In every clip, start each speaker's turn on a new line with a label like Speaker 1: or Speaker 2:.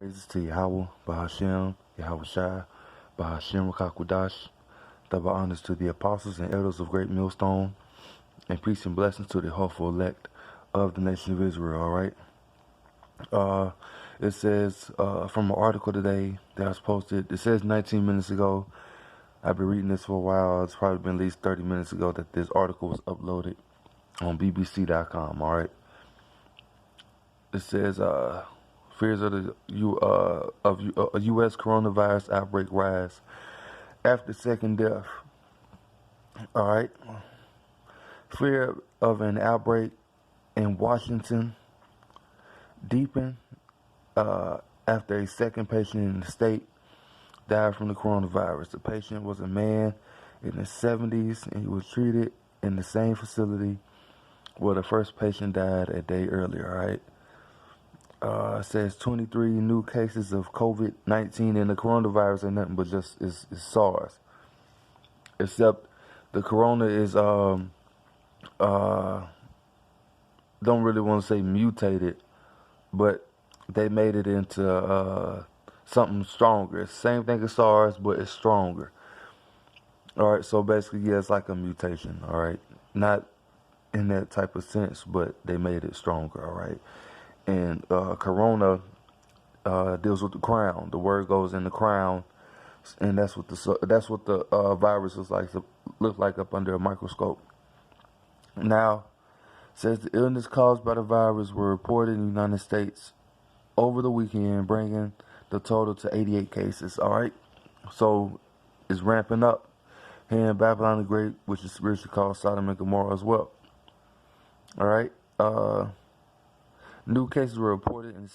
Speaker 1: Praises to Yahawah, Bahashem, Yahweh Shai, Bahashem Rakakwadash. Double honors to the apostles and elders of Great Millstone, and peace and blessings to the hopeful elect of the nation of Israel, alright? It says, from an article today that was posted, it says 19 minutes ago. I've been reading this for a while. It's probably been at least 30 minutes ago that this article was uploaded on BBC.com, alright? It says, fears of the U.S. coronavirus outbreak rise after second death. All right. Fear of an outbreak in Washington deepened after a second patient in the state died from the coronavirus. The patient was a man in his 70s, and he was treated in the same facility where the first patient died a day earlier. All right. It says 23 new cases of COVID-19, and the coronavirus ain't nothing but just is SARS. Except the corona is don't really want to say mutated, but they made it into something stronger. It's the same thing as SARS, but it's stronger. All right, so basically, yeah, it's like a mutation. All right, not in that type of sense, but they made it stronger. All right. And corona deals with the crown. The word goes in the crown, and that's what the virus looks like up under a microscope. Now, it says the illness caused by the virus were reported in the United States over the weekend, bringing the total to 88 cases. All right, so it's ramping up here in Babylon the Great, which is spiritually called Sodom and Gomorrah as well. All right. New cases were reported in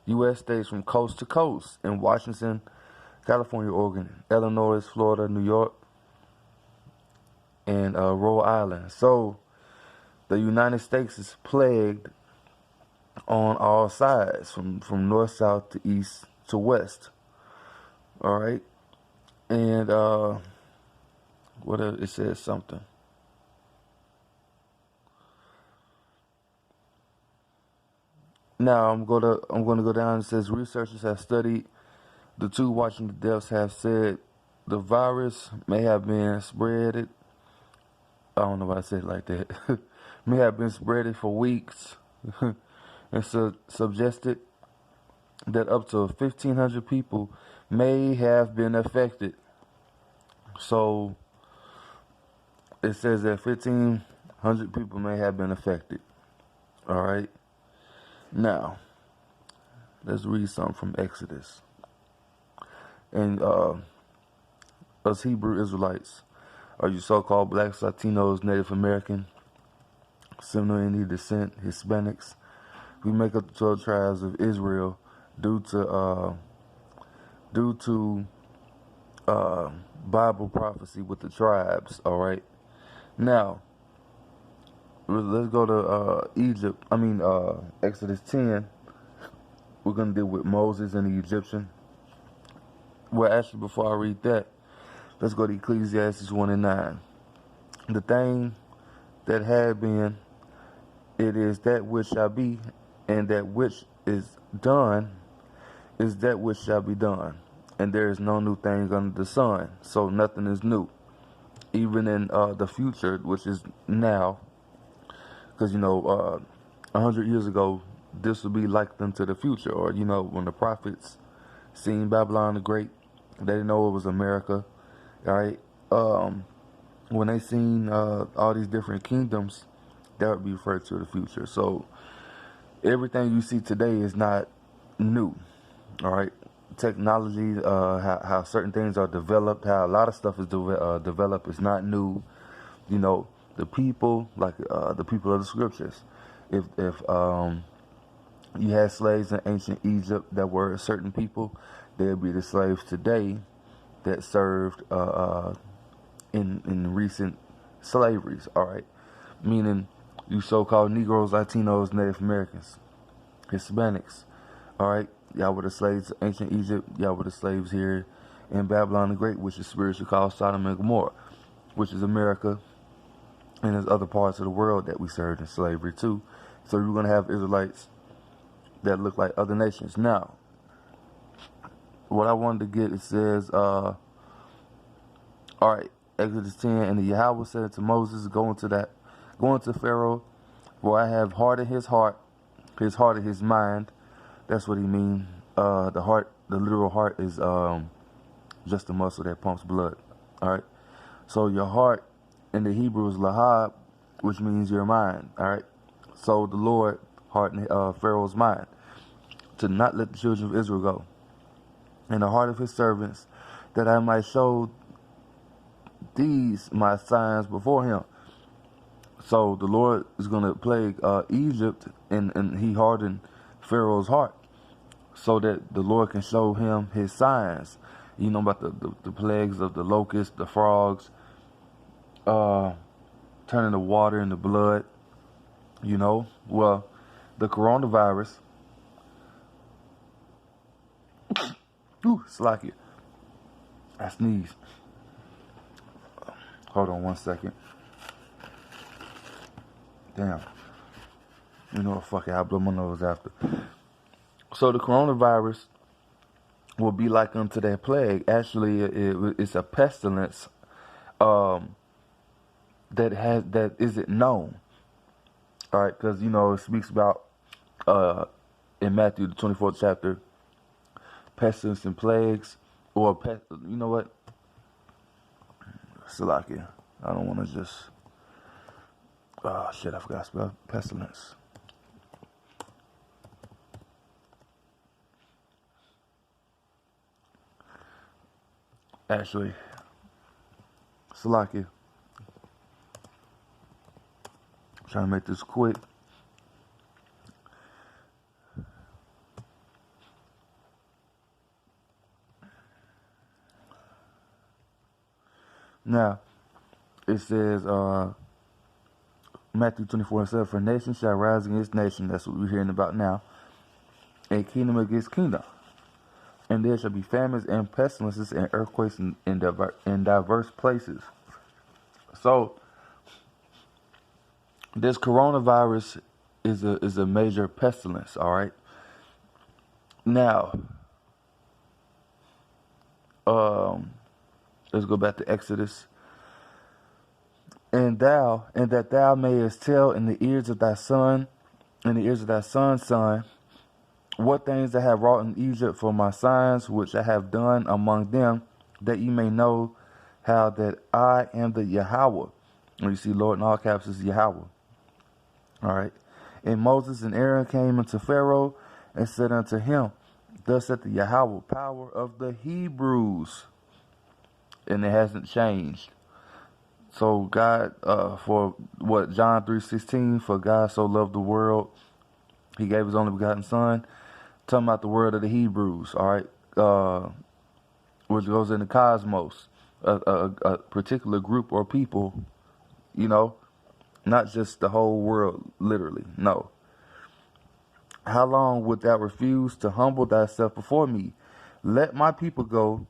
Speaker 1: U.S. states from coast to coast in Washington, California, Oregon, Illinois, Florida, New York, and Rhode Island. So the United States is plagued on all sides, from north, south to east to west. All right, and what else? It says something. Now I'm going to go down. It says researchers have studied the two Washington deaths have said the virus may have been spreaded. I don't know why I said it like that. May have been spreaded for weeks, and suggested that up to 1,500 people may have been affected. So it says that 1,500 people may have been affected. All right. Now, let's read something from Exodus. And us Hebrew Israelites, are you so-called blacks, Latinos, Native American, similar Indian descent, Hispanics? We make up the 12 tribes of Israel due to Bible prophecy with the tribes. All right. Now, let's go to Exodus 10. We're going to deal with Moses and the Egyptian. Well, actually, before I read that, let's go to Ecclesiastes 1:9. The thing that had been, it is that which shall be, and that which is done is that which shall be done. And there is no new thing under the sun. So nothing is new. Even in the future, which is now. Because, 100 years ago, this would be like them to the future. Or, when the prophets seen Babylon the Great, they didn't know it was America. All right. When they seen all these different kingdoms, that would be referred to the future. So everything you see today is not new. All right. Technology, how certain things are developed, how a lot of stuff is developed is not new. The people, like the people of the scriptures. If you had slaves in ancient Egypt that were certain people, there'd be the slaves today that served in recent slaveries. All right, meaning you so-called Negroes, Latinos, Native Americans, Hispanics. All right, y'all were the slaves in ancient Egypt. Y'all were the slaves here in Babylon the Great, which is spiritually called Sodom and Gomorrah, which is America. And there's other parts of the world that we served in slavery too. So you're going to have Israelites that look like other nations. Now, what I wanted to get, it says, all right, Exodus 10, and the Yahawah said to Moses, go into Pharaoh, for I have hardened his heart of his mind. That's what he means. The literal heart is just a muscle that pumps blood. All right. So your heart in the Hebrew is lahab, which means your mind. All right. So the Lord hardened Pharaoh's mind to not let the children of Israel go, in the heart of his servants, that I might show these my signs before him. So the Lord is going to plague Egypt, and he hardened Pharaoh's heart so that the Lord can show him his signs. You know about the plagues of the locusts, the frogs, turning the water into blood. You know, well, the coronavirus. Ooh, slack it. I sneezed. Hold on 1 second. Damn. You know what, fuck it, I'll blow my nose after. So the coronavirus will be like unto that plague. Actually, it's a pestilence that isn't known. All right, because, you know, it speaks about in Matthew, the 24th chapter, pestilence and plagues, or, you know what? Salakia. I don't want to just... Oh, shit, I forgot to spell pestilence. Actually, Salakia. Trying to make this quick. Now, it says, Matthew 24:7, for nation shall rise against nation, that's what we're hearing about now, and kingdom against kingdom. And there shall be famines and pestilences and earthquakes in diverse places. So, this coronavirus is a major pestilence, all right? Now, let's go back to Exodus. And that thou mayest tell in the ears of thy son, in the ears of thy son's son, what things I have wrought in Egypt for my signs, which I have done among them, that ye may know how that I am the Yahawah. And you see Lord in all caps is Yahawah. All right. And Moses and Aaron came unto Pharaoh and said unto him, thus saith the Yahawah, power of the Hebrews. And it hasn't changed. So God, for what, John 3:16, for God so loved the world, he gave his only begotten son. Talking about the word of the Hebrews, all right, which goes in the cosmos, a particular group or people, you know, not just the whole world, literally, no. How long wilt thou refuse to humble thyself before me? Let my people go,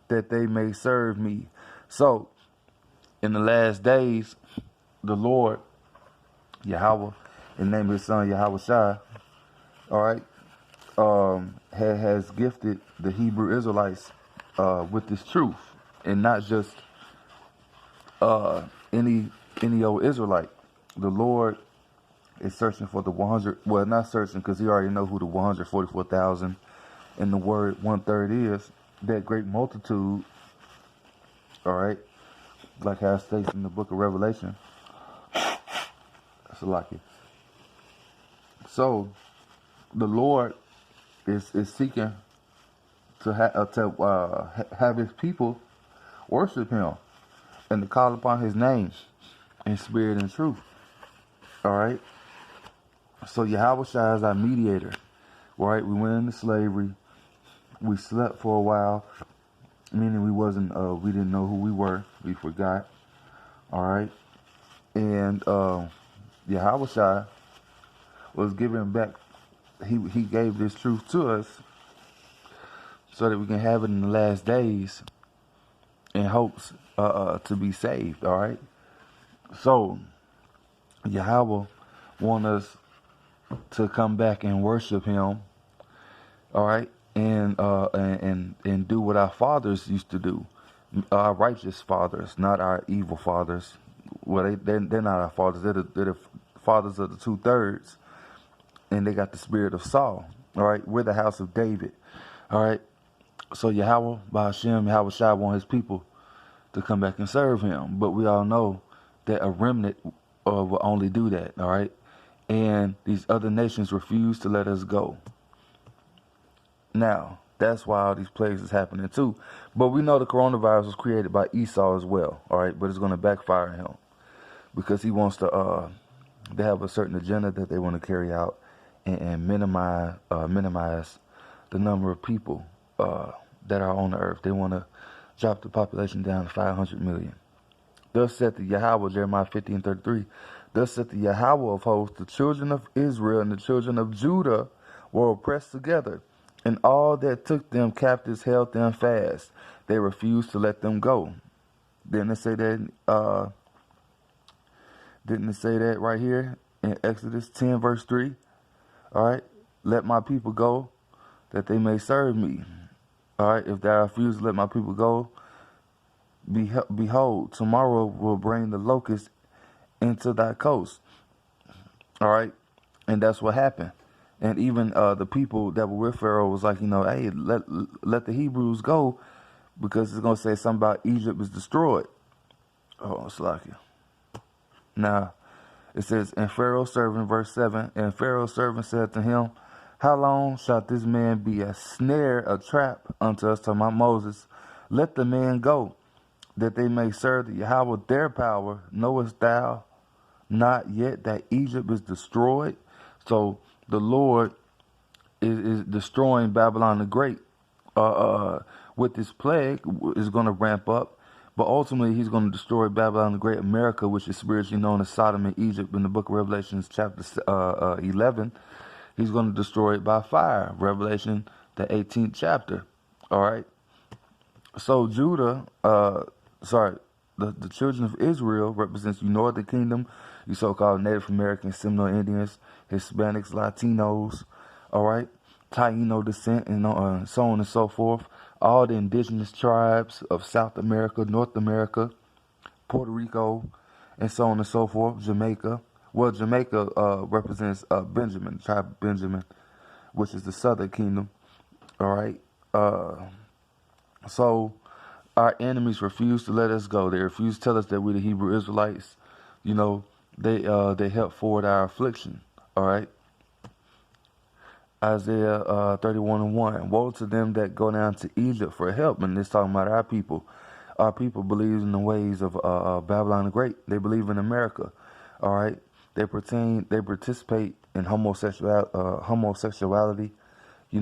Speaker 1: that they may serve me. So, in the last days, the Lord, Yahawah, in the name of his son, Yahawah Shai, all right, has gifted the Hebrew Israelites with this truth, and not just any old Israelite. The Lord is searching for the 100. Well, not searching, because he already know who the 144,000 in the word 1/3 is. That great multitude. All right, like how it states in the book of Revelation. That's a lot. So the Lord is seeking to have his people worship him and to call upon his name in spirit and truth. All right. So Yahawah Shai is our mediator. All right. We went into slavery. We slept for a while, meaning we didn't know who we were. We forgot. All right. And Yahawah Shai was giving back. He gave this truth to us so that we can have it in the last days in hopes to be saved. All right. So Yahawah want us to come back and worship Him. All right, and do what our fathers used to do, our righteous fathers, not our evil fathers. Well, they're not our fathers. They're the fathers of the 2/3, and they got the spirit of Saul. All right, we're the house of David. All right, so Yahawah, Bahashem, Yahweh Shai want His people to come back and serve Him, but we all know that a remnant will only do that. All right, and these other nations refuse to let us go. Now, that's why all these plagues is happening too. But we know the coronavirus was created by Esau as well, all right? But it's going to backfire him because he wants to, they have a certain agenda that they want to carry out and minimize the number of people that are on the earth. They want to drop the population down to 500 million. Thus said the Yahawah, Jeremiah 15:33. Thus said the Yahawah of hosts, the children of Israel and the children of Judah were oppressed together, and all that took them captives held them fast. They refused to let them go. Didn't it say that? Didn't it say that right here in Exodus 10 verse 3? All right, let my people go, that they may serve me. All right, if thou refuse to let my people go, behold, tomorrow will bring the locust into thy coast. All right, and that's what happened. And even the people that were with Pharaoh was like, hey, let the Hebrews go, because it's going to say something about Egypt is destroyed. Oh, it's like it. Now, it says, and Pharaoh's servant, verse 7, and Pharaoh's servant said to him, how long shall this man be a snare, a trap unto us, talking about Moses? Let the man go, that they may serve the Yahawah their power. Knowest thou not yet that Egypt is destroyed? So the Lord is destroying Babylon the Great with this plague. Is going to ramp up, but ultimately He's going to destroy Babylon the Great, America, which is spiritually known as Sodom and Egypt in the book of Revelation, chapter 11. He's going to destroy it by fire, Revelation, the 18th chapter. All right. So Judah, the children of Israel represents you northern kingdom, you so-called Native Americans, Seminole Indians, Hispanics, Latinos, all right, Taino descent, and so on and so forth. All the indigenous tribes of South America, North America, Puerto Rico, and so on and so forth. Jamaica. Well, Jamaica represents Benjamin, the tribe of Benjamin, which is the southern kingdom. All right. So our enemies refuse to let us go. They refuse to tell us that we're the Hebrew Israelites. They help forward our affliction. All right. Isaiah 31:1. Woe to them that go down to Egypt for help. And it's talking about our people. Our people believe in the ways of Babylon the Great. They believe in America. All right. They participate in homosexuality. They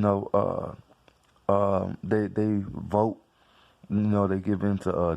Speaker 1: vote. They give in to